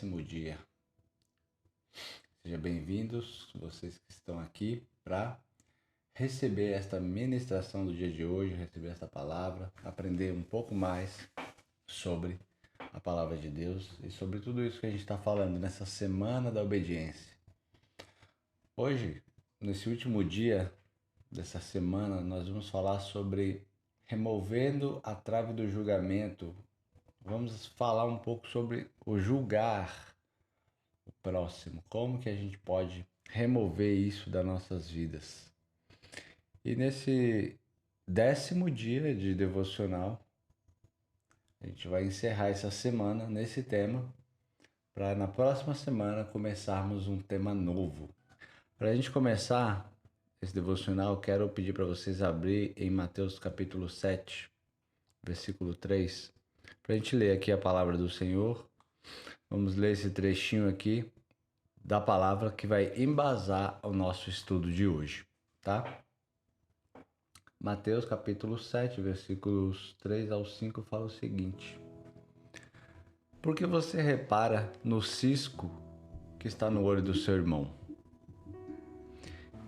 10º dia. Sejam bem-vindos, vocês que estão aqui para receber esta ministração do dia de hoje, receber esta palavra, aprender um pouco mais sobre a palavra de Deus e sobre tudo isso que a gente está falando nessa semana da obediência. Hoje, nesse último dia dessa semana, nós vamos falar sobre removendo a trave do julgamento. Vamos falar um pouco sobre o julgar o próximo, como que a gente pode remover isso das nossas vidas. E nesse 10º dia de devocional, a gente vai encerrar essa semana nesse tema, para na próxima semana começarmos um tema novo. Para a gente começar esse devocional, eu quero pedir para vocês abrir em Mateus capítulo 7, versículo 3, para a gente ler aqui a palavra do Senhor. Vamos ler esse trechinho aqui da palavra que vai embasar o nosso estudo de hoje, tá? Mateus capítulo 7, versículos 3 ao 5 fala o seguinte: Por que você repara no cisco que está no olho do seu irmão,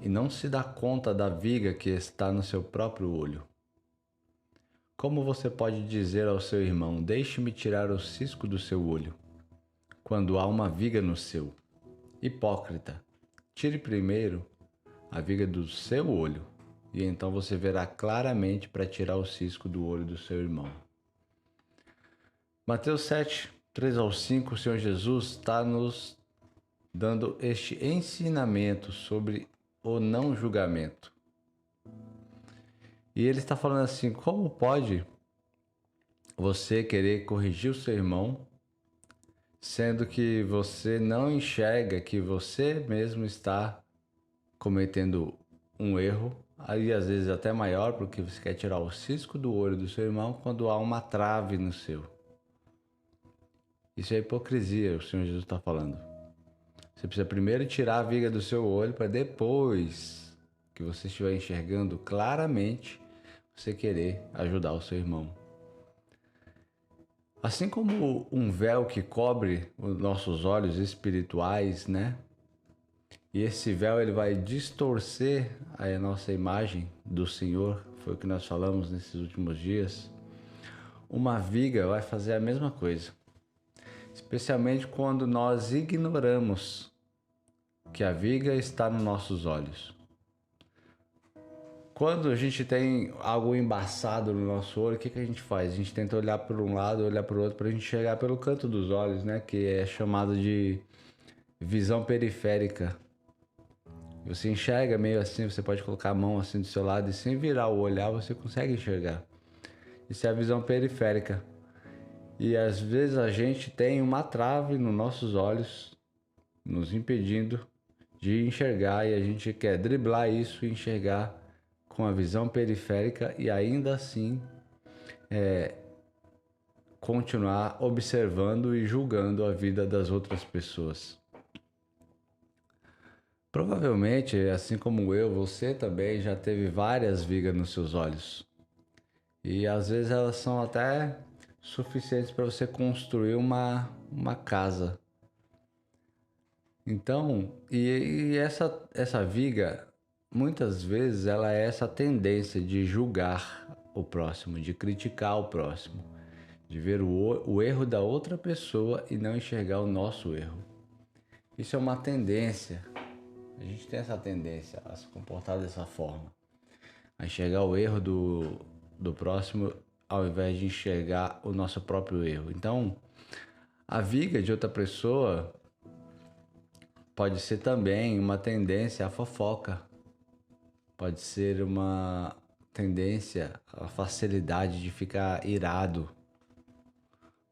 e não se dá conta da viga que está no seu próprio olho? Como você pode dizer ao seu irmão, deixe-me tirar o cisco do seu olho, quando há uma viga no seu? Hipócrita, tire primeiro a viga do seu olho, e então você verá claramente para tirar o cisco do olho do seu irmão. Mateus 7, 3 ao 5, o Senhor Jesus está nos dando este ensinamento sobre o não julgamento. E ele está falando assim: como pode você querer corrigir o seu irmão, sendo que você não enxerga que você mesmo está cometendo um erro, aí às vezes até maior, porque você quer tirar o cisco do olho do seu irmão quando há uma trave no seu. Isso é hipocrisia, o Senhor Jesus está falando. Você precisa primeiro tirar a viga do seu olho para depois que você estiver enxergando claramente, você querer ajudar o seu irmão. Assim como um véu que cobre os nossos olhos espirituais, né? E esse véu ele vai distorcer a nossa imagem do Senhor, foi o que nós falamos nesses últimos dias. Uma viga vai fazer a mesma coisa, especialmente quando nós ignoramos que a viga está nos nossos olhos. Quando a gente tem algo embaçado no nosso olho, o que a gente faz? A gente tenta olhar por um lado, olhar para o outro, para a gente chegar pelo canto dos olhos, né? Que é chamado de visão periférica. Você enxerga meio assim, você pode colocar a mão assim do seu lado e sem virar o olhar você consegue enxergar. Isso é a visão periférica. E às vezes a gente tem uma trave nos nossos olhos, nos impedindo de enxergar, e a gente quer driblar isso e enxergar com a visão periférica e ainda assim continuar observando e julgando a vida das outras pessoas. Provavelmente, assim como eu, você também já teve várias vigas nos seus olhos. E às vezes elas são até suficientes para você construir uma casa. Então, essa viga, muitas vezes ela é essa tendência de julgar o próximo, de criticar o próximo, de ver o erro da outra pessoa e não enxergar o nosso erro. Isso é uma tendência. A gente tem essa tendência a se comportar dessa forma, a enxergar o erro do próximo ao invés de enxergar o nosso próprio erro. Então, a viga de outra pessoa pode ser também uma tendência à fofoca, pode ser uma tendência à facilidade de ficar irado,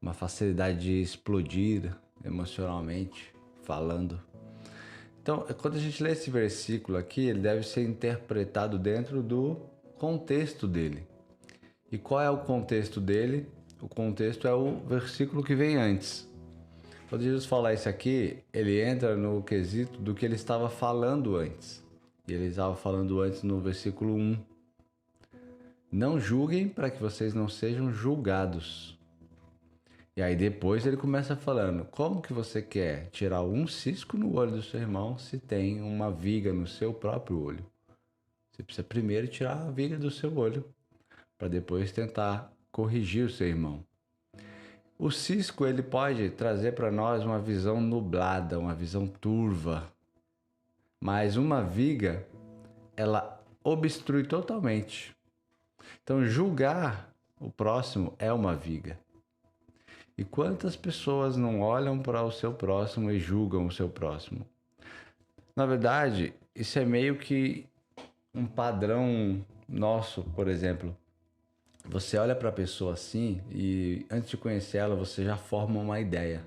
uma facilidade de explodir emocionalmente falando. Então, quando a gente lê esse versículo aqui, ele deve ser interpretado dentro do contexto dele. E qual é o contexto dele? O contexto é o versículo que vem antes. Quando Jesus fala isso aqui, ele entra no quesito do que ele estava falando antes. E ele estava falando antes no versículo 1. Não julguem para que vocês não sejam julgados. E aí depois ele começa falando, como que você quer tirar um cisco no olho do seu irmão se tem uma viga no seu próprio olho? Você precisa primeiro tirar a viga do seu olho, para depois tentar corrigir o seu irmão. O cisco ele pode trazer para nós uma visão nublada, uma visão turva, mas uma viga ela obstrui totalmente. Então julgar o próximo é uma viga. E quantas pessoas não olham para o seu próximo e julgam o seu próximo? Na verdade, isso é meio que um padrão nosso, por exemplo. Você olha para a pessoa assim e antes de conhecer ela, você já forma uma ideia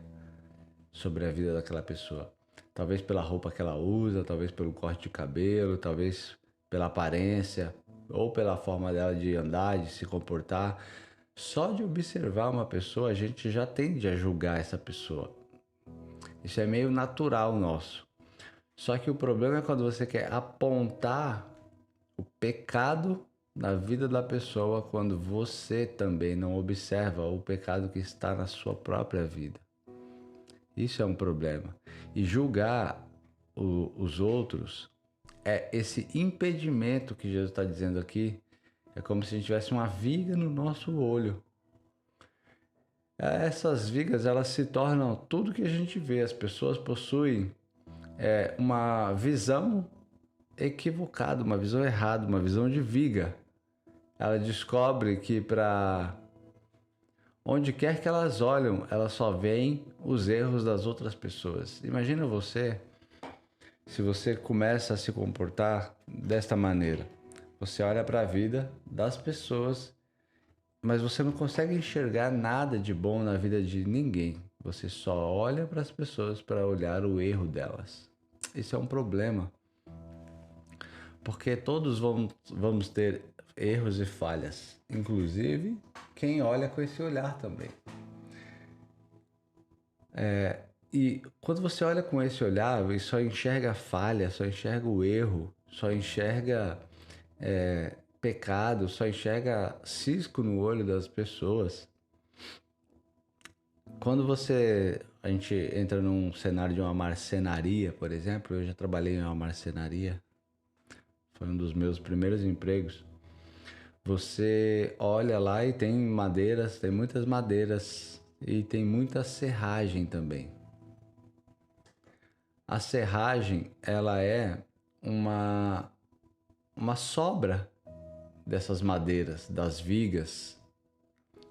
sobre a vida daquela pessoa. Talvez pela roupa que ela usa, talvez pelo corte de cabelo, talvez pela aparência ou pela forma dela de andar, de se comportar. Só de observar uma pessoa, a gente já tende a julgar essa pessoa. Isso é meio natural nosso. Só que o problema é quando você quer apontar o pecado na vida da pessoa quando você também não observa o pecado que está na sua própria vida. Isso é um problema. E julgar os outros é esse impedimento que Jesus está dizendo aqui. É como se a gente tivesse uma viga no nosso olho. Essas vigas elas se tornam tudo que a gente vê. As pessoas possuem uma visão equivocada, uma visão errada, uma visão de viga. Ela descobre que para onde quer que elas olham, elas só veem os erros das outras pessoas. Imagina você, se você começa a se comportar desta maneira. Você olha para a vida das pessoas, mas você não consegue enxergar nada de bom na vida de ninguém. Você só olha para as pessoas para olhar o erro delas. Isso é um problema. Porque todos vamos ter erros e falhas. Inclusive, quem olha com esse olhar também. E quando você olha com esse olhar e só enxerga a falha, só enxerga o erro, só enxerga pecado, só enxerga cisco no olho das pessoas. Quando a gente entra num cenário de uma marcenaria, por exemplo, eu já trabalhei em uma marcenaria, foi um dos meus primeiros empregos. Você olha lá e tem madeiras, tem muitas madeiras e tem muita serragem também. A serragem, ela é uma sobra dessas madeiras, das vigas.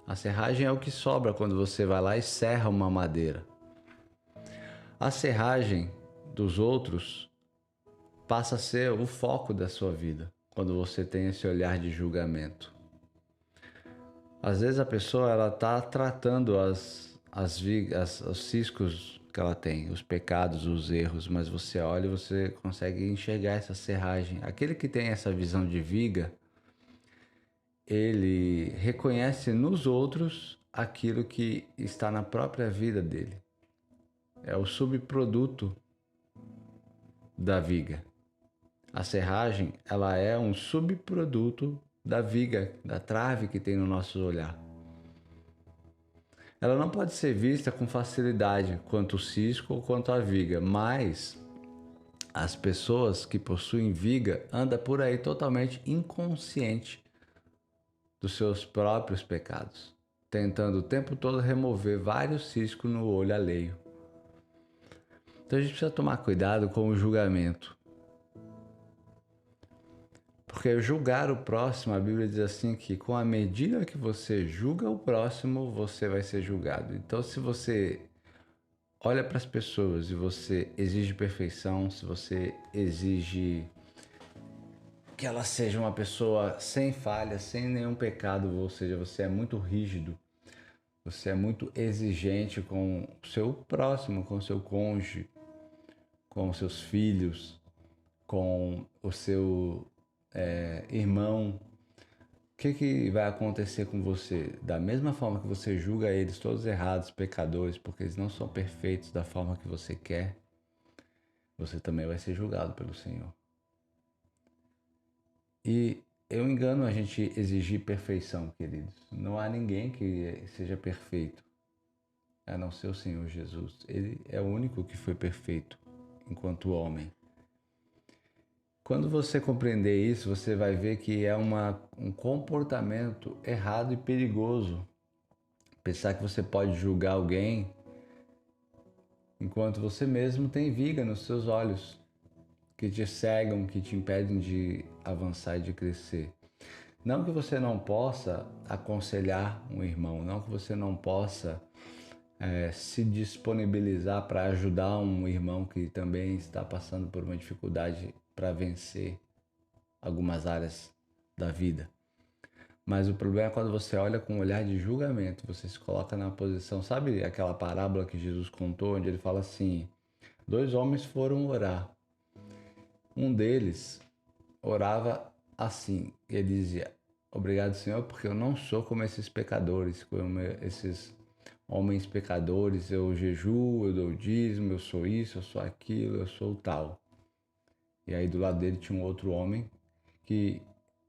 A serragem é o que sobra quando você vai lá e serra uma madeira. A serragem dos outros passa a ser o foco da sua vida, quando você tem esse olhar de julgamento. Às vezes a pessoa ela está tratando os ciscos que ela tem, os pecados, os erros, mas você olha e você consegue enxergar essa serragem. Aquele que tem essa visão de viga, ele reconhece nos outros aquilo que está na própria vida dele. É o subproduto da viga. A serragem, ela é um subproduto da viga, da trave que tem no nosso olhar. Ela não pode ser vista com facilidade quanto o cisco ou quanto a viga, mas as pessoas que possuem viga andam por aí totalmente inconsciente dos seus próprios pecados, tentando o tempo todo remover vários ciscos no olho alheio. Então a gente precisa tomar cuidado com o julgamento. Porque julgar o próximo, a Bíblia diz assim que com a medida que você julga o próximo, você vai ser julgado. Então se você olha para as pessoas e você exige perfeição, se você exige que ela seja uma pessoa sem falha, sem nenhum pecado, ou seja, você é muito rígido, você é muito exigente com o seu próximo, com o seu cônjuge, com os seus filhos, com o seu irmão, o que vai acontecer com você? Da mesma forma que você julga eles todos errados, pecadores, porque eles não são perfeitos da forma que você quer, você também vai ser julgado pelo Senhor. E eu engano a gente exigir perfeição, queridos. Não há ninguém que seja perfeito. a não ser o Senhor Jesus. Ele é o único que foi perfeito enquanto homem. Quando você compreender isso, você vai ver que é um comportamento errado e perigoso. Pensar que você pode julgar alguém enquanto você mesmo tem viga nos seus olhos, que te cegam, que te impedem de avançar e de crescer. Não que você não possa aconselhar um irmão, não que você não possa se disponibilizar para ajudar um irmão que também está passando por uma dificuldade para vencer algumas áreas da vida. Mas o problema é quando você olha com um olhar de julgamento, você se coloca na posição, sabe aquela parábola que Jesus contou, onde ele fala assim, 2 homens foram orar. Um deles orava assim, ele dizia, obrigado, Senhor, porque eu não sou como esses pecadores, como esses homens pecadores, eu jejuo, eu dou dízimo, eu sou isso, eu sou aquilo, eu sou tal. E aí do lado dele tinha um outro homem que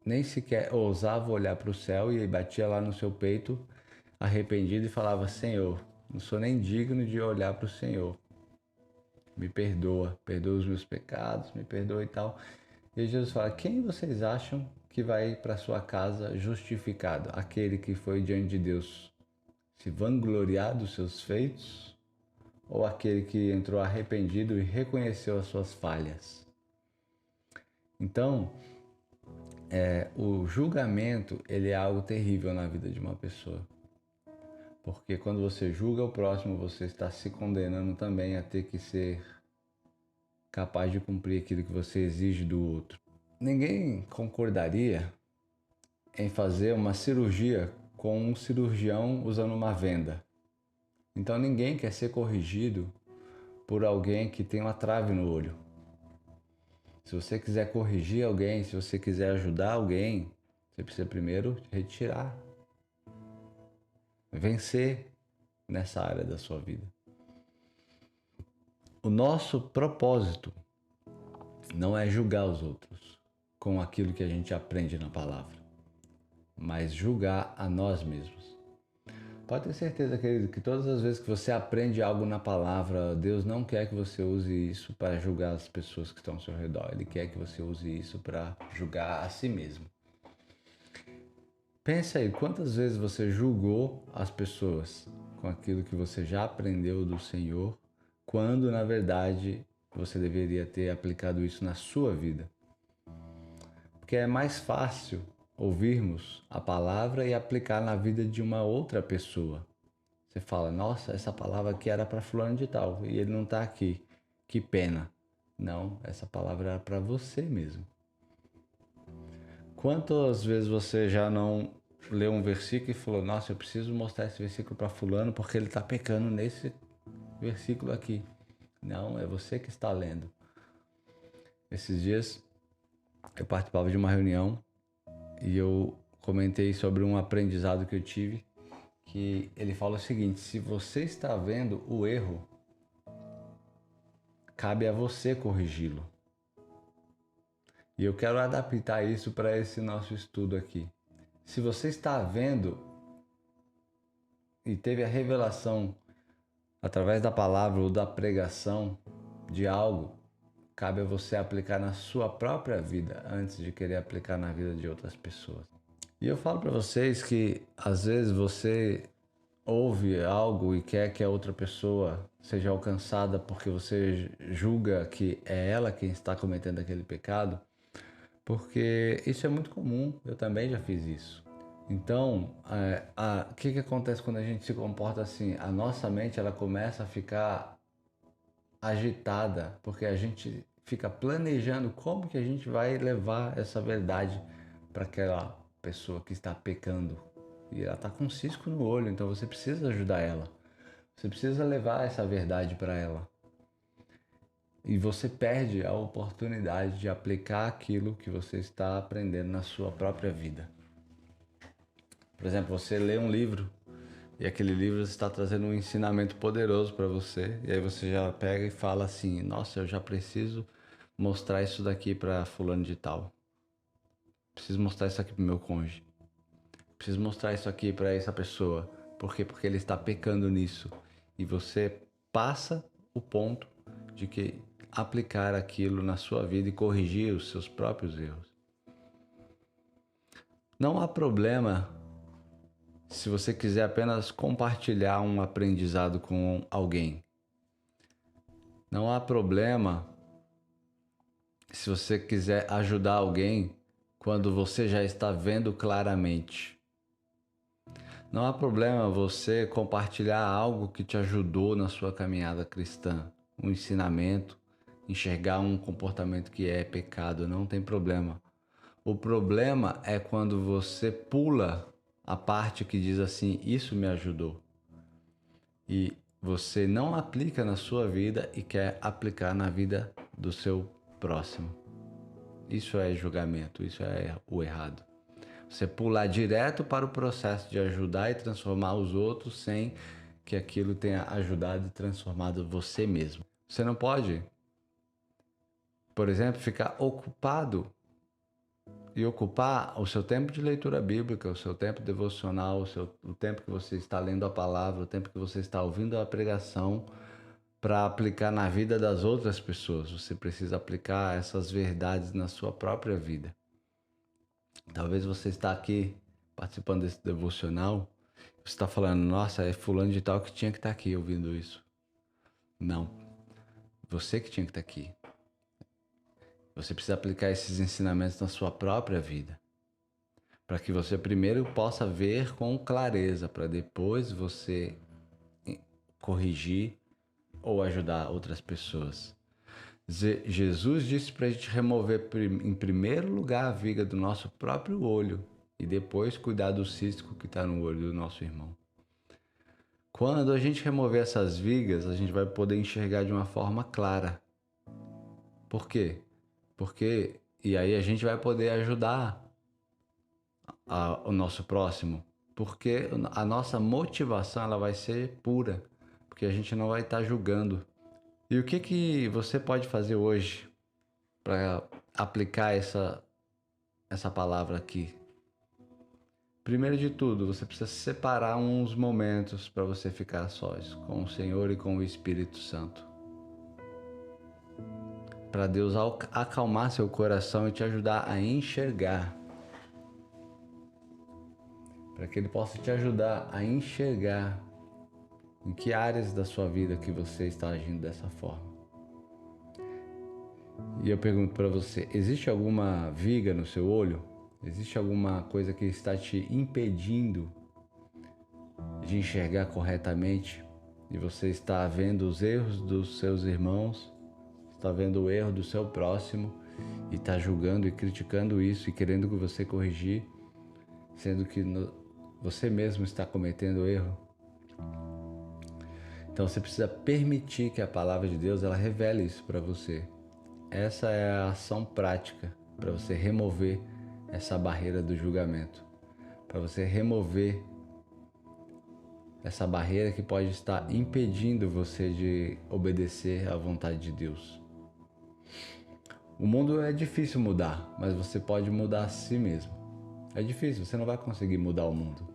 nem sequer ousava olhar para o céu e batia lá no seu peito, arrependido, e falava, Senhor, não sou nem digno de olhar para o Senhor. Me perdoa, perdoa os meus pecados, me perdoa e tal. E aí Jesus fala, quem vocês acham que vai para sua casa justificado? Aquele que foi diante de Deus se vangloriar dos seus feitos? Ou aquele que entrou arrependido e reconheceu as suas falhas? Então, o julgamento, ele é algo terrível na vida de uma pessoa. Porque quando você julga o próximo, você está se condenando também a ter que ser capaz de cumprir aquilo que você exige do outro. Ninguém concordaria em fazer uma cirurgia com um cirurgião usando uma venda. Então ninguém quer ser corrigido por alguém que tem uma trave no olho. Se você quiser corrigir alguém, se você quiser ajudar alguém, você precisa primeiro retirar, vencer nessa área da sua vida. O nosso propósito não é julgar os outros com aquilo que a gente aprende na palavra, mas julgar a nós mesmos. Pode ter certeza, querido, que todas as vezes que você aprende algo na palavra, Deus não quer que você use isso para julgar as pessoas que estão ao seu redor. Ele quer que você use isso para julgar a si mesmo. Pensa aí, quantas vezes você julgou as pessoas com aquilo que você já aprendeu do Senhor, quando na verdade você deveria ter aplicado isso na sua vida. Porque é mais fácil ouvirmos a palavra e aplicar na vida de uma outra pessoa. Você fala, nossa, essa palavra aqui era para fulano de tal e ele não está aqui. Que pena. Não, essa palavra era para você mesmo. Quantas vezes você já não leu um versículo e falou, nossa, eu preciso mostrar esse versículo para fulano porque ele está pecando nesse versículo aqui. Não, é você que está lendo. Esses dias eu participava de uma reunião e eu comentei sobre um aprendizado que eu tive, que ele fala o seguinte, se você está vendo o erro, cabe a você corrigi-lo. E eu quero adaptar isso para esse nosso estudo aqui. Se você está vendo e teve a revelação através da palavra ou da pregação de algo, cabe a você aplicar na sua própria vida antes de querer aplicar na vida de outras pessoas. E eu falo para vocês que às vezes você ouve algo e quer que a outra pessoa seja alcançada porque você julga que é ela quem está cometendo aquele pecado, porque isso é muito comum, eu também já fiz isso. Então, o que acontece quando a gente se comporta assim? A nossa mente ela começa a ficar agitada, porque a gente fica planejando como que a gente vai levar essa verdade para aquela pessoa que está pecando. E ela está com um cisco no olho, então você precisa ajudar ela. Você precisa levar essa verdade para ela. E você perde a oportunidade de aplicar aquilo que você está aprendendo na sua própria vida. Por exemplo, você lê um livro e aquele livro está trazendo um ensinamento poderoso para você. E aí você já pega e fala assim, nossa, eu já preciso mostrar isso daqui para fulano de tal. Preciso mostrar isso aqui para o meu cônjuge. Preciso mostrar isso aqui para essa pessoa. Por quê? Porque ele está pecando nisso. e você passa o ponto de que aplicar aquilo na sua vida e corrigir os seus próprios erros. Não há problema se você quiser apenas compartilhar um aprendizado com alguém. Não há problema se você quiser ajudar alguém quando você já está vendo claramente. Não há problema você compartilhar algo que te ajudou na sua caminhada cristã, um ensinamento, enxergar um comportamento que é pecado, não tem problema. O problema é quando você pula a parte que diz assim, isso me ajudou. E você não aplica na sua vida e quer aplicar na vida do seu próximo. Isso é julgamento, isso é o errado. Você pular direto para o processo de ajudar e transformar os outros sem que aquilo tenha ajudado e transformado você mesmo. Você não pode, por exemplo, ficar ocupado e ocupar o seu tempo de leitura bíblica, o seu tempo devocional, o tempo que você está lendo a palavra, o tempo que você está ouvindo a pregação para aplicar na vida das outras pessoas. Você precisa aplicar essas verdades na sua própria vida. Talvez você está aqui participando desse devocional, você está falando, nossa, é fulano de tal que tinha que estar aqui ouvindo isso. Não, você que tinha que estar aqui. Você precisa aplicar esses ensinamentos na sua própria vida, para que você primeiro possa ver com clareza, para depois você corrigir ou ajudar outras pessoas. Jesus disse para a gente remover em primeiro lugar a viga do nosso próprio olho e depois cuidar do cisco que está no olho do nosso irmão. Quando a gente remover essas vigas, a gente vai poder enxergar de uma forma clara. Por quê? E aí a gente vai poder ajudar o nosso próximo, porque a nossa motivação ela vai ser pura, porque a gente não vai estar julgando. E o que você pode fazer hoje para aplicar essa palavra aqui? Primeiro de tudo, você precisa separar uns momentos para você ficar sós com o Senhor e com o Espírito Santo. Para Deus acalmar seu coração e te ajudar a enxergar. Para que Ele possa te ajudar a enxergar em que áreas da sua vida que você está agindo dessa forma. E eu pergunto para você, existe alguma viga no seu olho? Existe alguma coisa que está te impedindo de enxergar corretamente? E você está vendo os erros dos seus irmãos, está vendo o erro do seu próximo e está julgando e criticando isso e querendo que você corrigir, sendo que você mesmo está cometendo erro? Então você precisa permitir que a palavra de Deus ela revele isso para você. Essa é a ação prática para você remover essa barreira do julgamento, para você remover essa barreira que pode estar impedindo você de obedecer à vontade de Deus. O mundo é difícil mudar, mas você pode mudar a si mesmo. É difícil, você não vai conseguir mudar o mundo,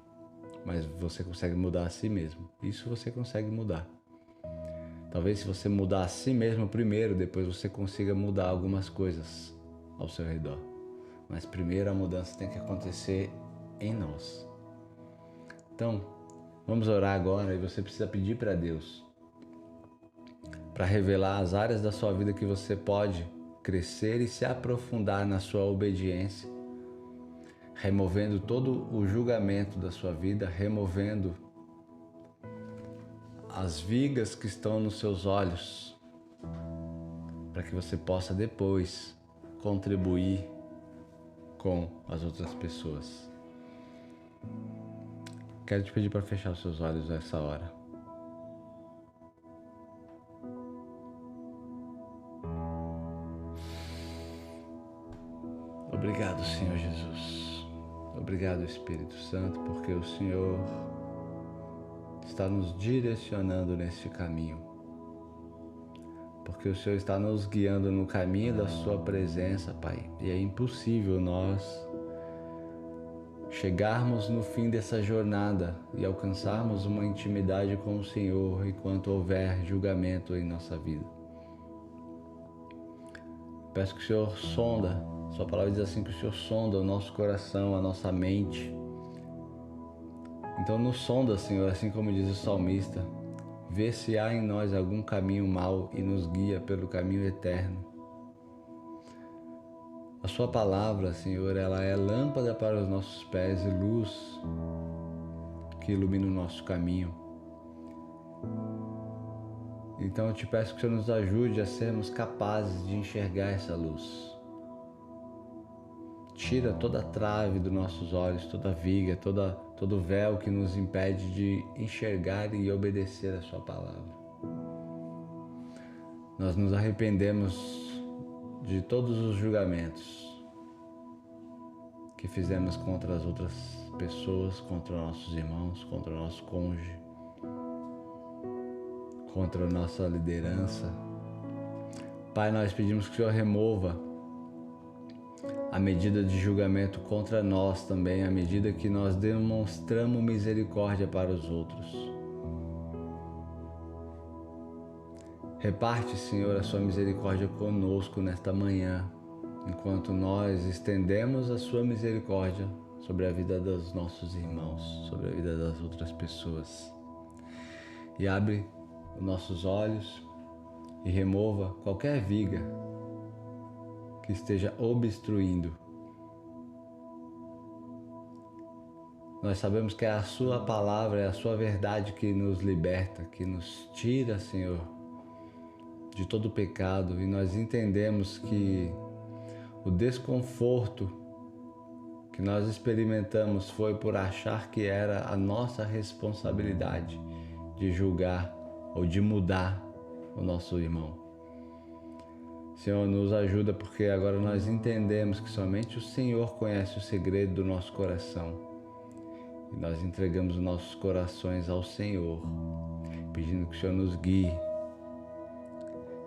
mas você consegue mudar a si mesmo. Isso você consegue mudar. Talvez se você mudar a si mesmo primeiro, depois você consiga mudar algumas coisas ao seu redor. Mas primeiro a mudança tem que acontecer em nós. Então, vamos orar agora e você precisa pedir para Deus para revelar as áreas da sua vida que você pode crescer e se aprofundar na sua obediência, removendo todo o julgamento da sua vida, removendo as vigas que estão nos seus olhos, para que você possa depois contribuir com as outras pessoas. Quero te pedir para fechar os seus olhos nessa hora. Obrigado, Senhor Jesus. Obrigado, Espírito Santo, porque o Senhor está nos direcionando neste caminho. Porque o Senhor está nos guiando no caminho da sua presença, Pai. E é impossível nós chegarmos no fim dessa jornada e alcançarmos uma intimidade com o Senhor enquanto houver julgamento em nossa vida. Peço que o Senhor sonda, sua palavra diz assim, que o Senhor sonda o nosso coração, a nossa mente. Então nos sonda, Senhor, assim como diz o salmista, vê se há em nós algum caminho mau e nos guia pelo caminho eterno. A sua palavra, Senhor, ela é lâmpada para os nossos pés e luz que ilumina o nosso caminho. Então eu te peço que o Senhor nos ajude a sermos capazes de enxergar essa luz. Tira toda a trave dos nossos olhos, toda a viga, todo o véu que nos impede de enxergar e obedecer a sua palavra. Nós nos arrependemos de todos os julgamentos que fizemos contra as outras pessoas, contra nossos irmãos, contra o nosso cônjuge, contra a nossa liderança. Pai, nós pedimos que o Senhor remova a medida de julgamento contra nós também, à medida que nós demonstramos misericórdia para os outros. Reparte, Senhor, a sua misericórdia conosco nesta manhã, enquanto nós estendemos a sua misericórdia sobre a vida dos nossos irmãos, sobre a vida das outras pessoas. E abre os nossos olhos e remova qualquer viga que esteja obstruindo. Nós sabemos que é a sua palavra, é a sua verdade que nos liberta, que nos tira, Senhor, de todo pecado, e nós entendemos que o desconforto que nós experimentamos foi por achar que era a nossa responsabilidade de julgar ou de mudar o nosso irmão. Senhor, nos ajuda, porque agora nós entendemos que somente o Senhor conhece o segredo do nosso coração. E nós entregamos os nossos corações ao Senhor, pedindo que o Senhor nos guie,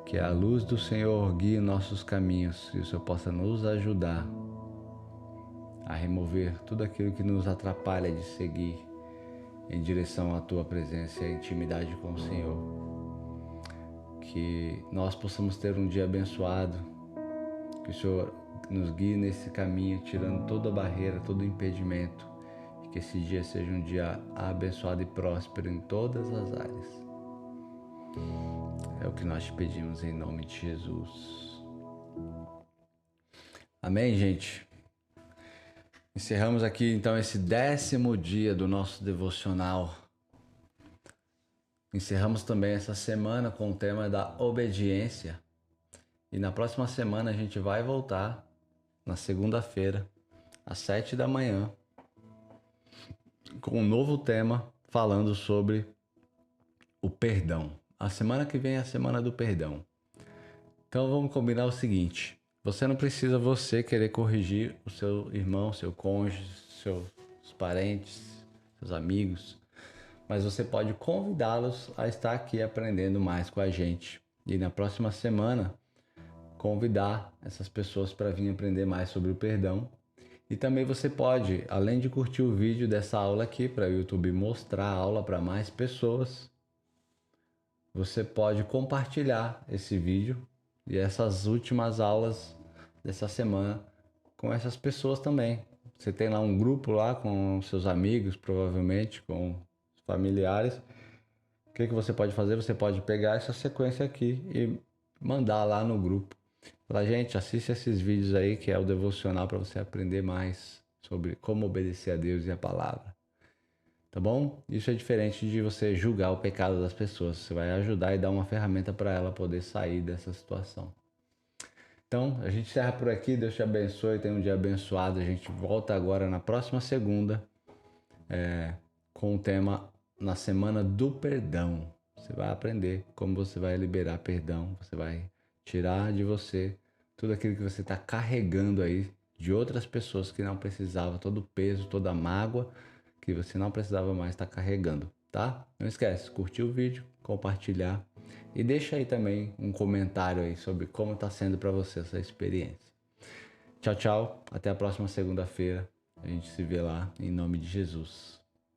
que a luz do Senhor guie nossos caminhos e o Senhor possa nos ajudar a remover tudo aquilo que nos atrapalha de seguir em direção à Tua presença e à intimidade com o Senhor. Que nós possamos ter um dia abençoado, que o Senhor nos guie nesse caminho, tirando toda a barreira, todo o impedimento, e que esse dia seja um dia abençoado e próspero em todas as áreas. É o que nós te pedimos em nome de Jesus. Amém, gente? Encerramos aqui então esse 10º dia do nosso devocional. Encerramos também essa semana com o tema da obediência. E na próxima semana a gente vai voltar, na segunda-feira, às 7 da manhã, com um novo tema falando sobre o perdão. A semana que vem é a semana do perdão. Então vamos combinar o seguinte: você não precisa querer corrigir o seu irmão, seu cônjuge, seus parentes, seus amigos, mas você pode convidá-los a estar aqui aprendendo mais com a gente. E na próxima semana, convidar essas pessoas para vir aprender mais sobre o perdão. E também você pode, além de curtir o vídeo dessa aula aqui, para o YouTube mostrar a aula para mais pessoas, você pode compartilhar esse vídeo e essas últimas aulas dessa semana com essas pessoas também. Você tem lá um grupo lá com seus amigos, provavelmente, com familiares. O que você pode fazer? Você pode pegar essa sequência aqui e mandar lá no grupo. Fala, gente, assiste esses vídeos aí, que é o devocional, para você aprender mais sobre como obedecer a Deus e a palavra. Tá bom? Isso é diferente de você julgar o pecado das pessoas. Você vai ajudar e dar uma ferramenta para ela poder sair dessa situação. Então, a gente encerra por aqui. Deus te abençoe. Tenha um dia abençoado. A gente volta agora na próxima segunda com o tema na semana do perdão. Você vai aprender como você vai liberar perdão. Você vai tirar de você tudo aquilo que você está carregando aí de outras pessoas que não precisavam, todo o peso, toda a mágoa que você não precisava mais estar carregando, tá? Não esquece, curtir o vídeo, compartilhar e deixa aí também um comentário aí sobre como está sendo para você essa experiência. Tchau, tchau. Até a próxima segunda-feira. A gente se vê lá em nome de Jesus.